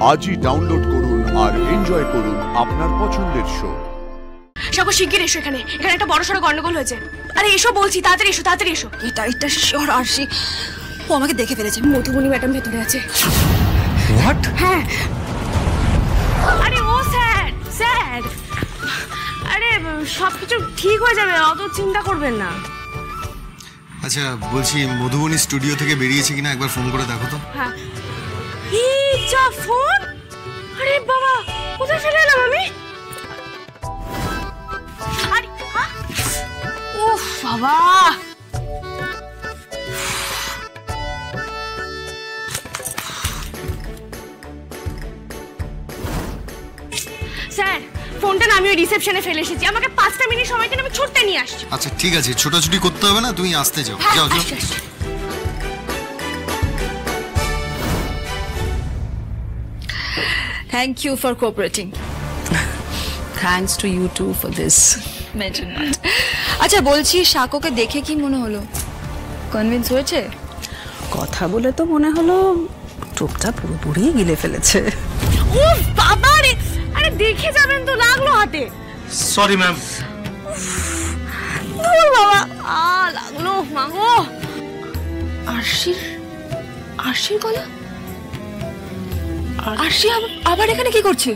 আজই ডাউনলোড করুন আর এনজয় করুন আপনার পছন্দের শো। সাগর শিগগির এসো, এখানে একটা বড়সড় গন্ডগোল হয়েছে। আরে এসো বলছি, তাড়াতাড়ি এসো, তাড়াতাড়ি এসো। এটা শিওর আরশি, ও আমাকে দেখে ফেলেছে। মধুবনী ম্যাডাম ভেতরে আছে। হোয়াট? হ্যাঁ। আরে ও স্যার, আরে সবকিছু ঠিক হয়ে যাবে, অত চিন্তা করবেন না। আচ্ছা বলছি, মধুবনী স্টুডিও থেকে বেরিয়েছে কিনা একবার ফোন করে দেখো তো। হ্যাঁ। এই যা ফোন! আরে বাবা, কোথায় ফেলে এলাম আমি? আরে উফ বাবা, স্যার ফোনটা না আমি ওই রিসেপশনে ফেলে এসেছি। আমাকে 5টা মিনিট সময় দিন, আমি ছুটতে নিয়ে আসছি। আচ্ছা ঠিক আছে, ছোটাছুটি করতে হবে না, তুমি আসতে যাও। যাও যাও। Thank you for cooperating. Thanks to you too for this. Mention not. আচ্ছা বলছি, শাকোকে দেখে কি মনে হলো? কনভিন্স হয়েছে? কথা বলে তো মনে হলো টোপটা পুরোপুরি গিলে ফেলেছে। উফ বাবা রে, আরে দেখে যাবেন তো, লাগলো হাতে। Sorry ma'am. দূর বাবা, লাগলো মাগো। আরশির গলা? আরশি আবার এখানে কি করছে?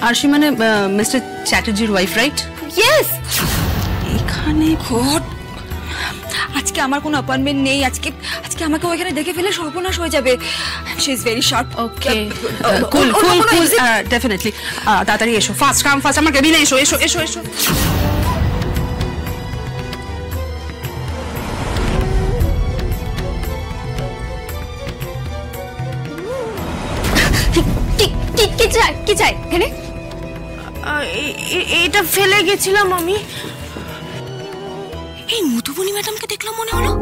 আরশি মানে মিস্টার চ্যাটার্জির ওয়াইফ, রাইট? ইয়েস। এখানে গড, আজকে আমার কোনো অ্যাপয়েন্টমেন্ট নেই। আজকে আমাকে ওখানে দেখে ফেলে সর্বনাশ হয়ে যাবে। She is very sharp. Okay, cool definitely. তাড়াতাড়ি এসো, ফাস্ট কাম ফাস্ট, আমার কেবিনে এসো এসো এসো এসো। কি চাই এখানে? এটা ফেলে গেছিলাম আমি। এই মধুবনী ম্যাডামকে দেখলাম মনে হলো,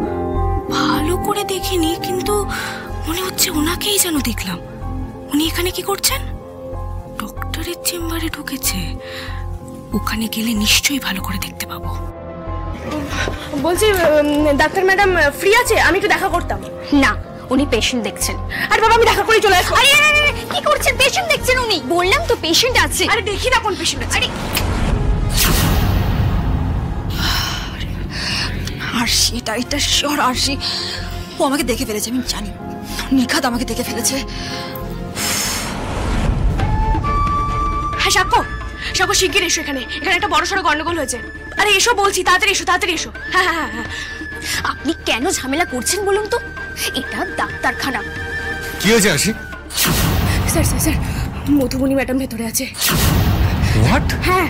ভালো করে দেখিনি কিন্তু মনে হচ্ছে ওনাকেই যেন দেখলাম। উনি এখানে কি করছেন? ডক্টরের চেম্বারে ঢুকেছে। ওখানে গেলে নিশ্চয়ই ভালো করে দেখতে পাবো। বলছি ডাক্তার ম্যাডাম ফ্রি আছে? আমি একটু দেখা করতাম। না, উনি পেশেন্ট দেখছেন। আরে বাবা, আমি দেখা করে চলে আসবো। আরে কি করছেন? পেশেন্ট দেখছেন উনি। বললাম তো পেশেন্ট আছে। আরে দেখি না কোন পেশেন্ট আছে। আরে আরশি, এটা শিওর আরশি, ও আমাকে দেখে ফেলেছে। আমি জানি নিখাত আমাকে দেখে ফেলেছে। হ্যাঁ সাগর শিগগির এসো, এখানে একটা বড়সড় গন্ডগোল হয়েছে। আরে এসো বলছি, তাড়াতাড়ি এসো, তাড়াতাড়ি এসো। হ্যাঁ। আপনি কেন ঝামেলা করছেন বলুন তো? এটা ডাক্তারখানা। কি হয়েছে আরশি? স্যার মধুবনী ম্যাডাম ভেতরে আছে। হোয়াট? হ্যাঁ,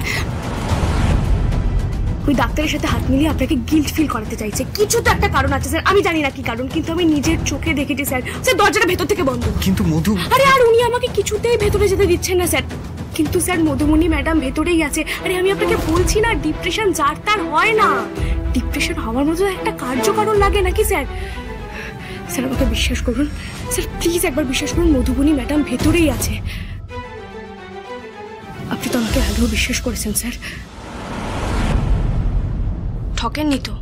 ওই ডাক্তারের সাথে হাত মিলিয়ে আপনাকে গিল্ট ফিল করাতে চাইছে। কিছু তো একটা কারণ আছে স্যার, আমি জানি না কি কারণ, কিন্তু আমি নিজের চোখে দেখেছি স্যার। দরজাটা ভেতর থেকে বন্ধ। কিন্তু মধু। আরে আর উনি আমাকে কিছুতেই ভেতরে যেতে দিচ্ছেন না স্যার। কিন্তু স্যার মধুবনী ম্যাডাম ভেতরেই আছে। আরে আমি আপনাকে বলছি না, ডিপ্রেশন যার তার হয় না। ডিপ্রেশন হওয়ার মতো একটা কার্যকারণ লাগে নাকি স্যার? স্যার আমাকে বিশ্বাস করুন স্যার, প্লিজ একবার বিশ্বাস করুন, মধুবনী ম্যাডাম ভেতরেই আছে। আপনি তো আমাকে আগেও বিশ্বাস করেছেন স্যার, ঠকেননি তো?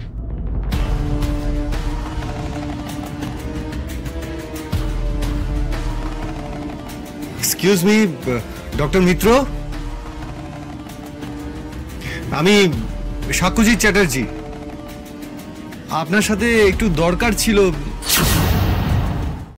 এক্সকিউজ মি ডক্টর মিত্র, আমি সাক্ষ্যজিৎ চ্যাটার্জি। আপনার সাথে একটু দরকার ছিল।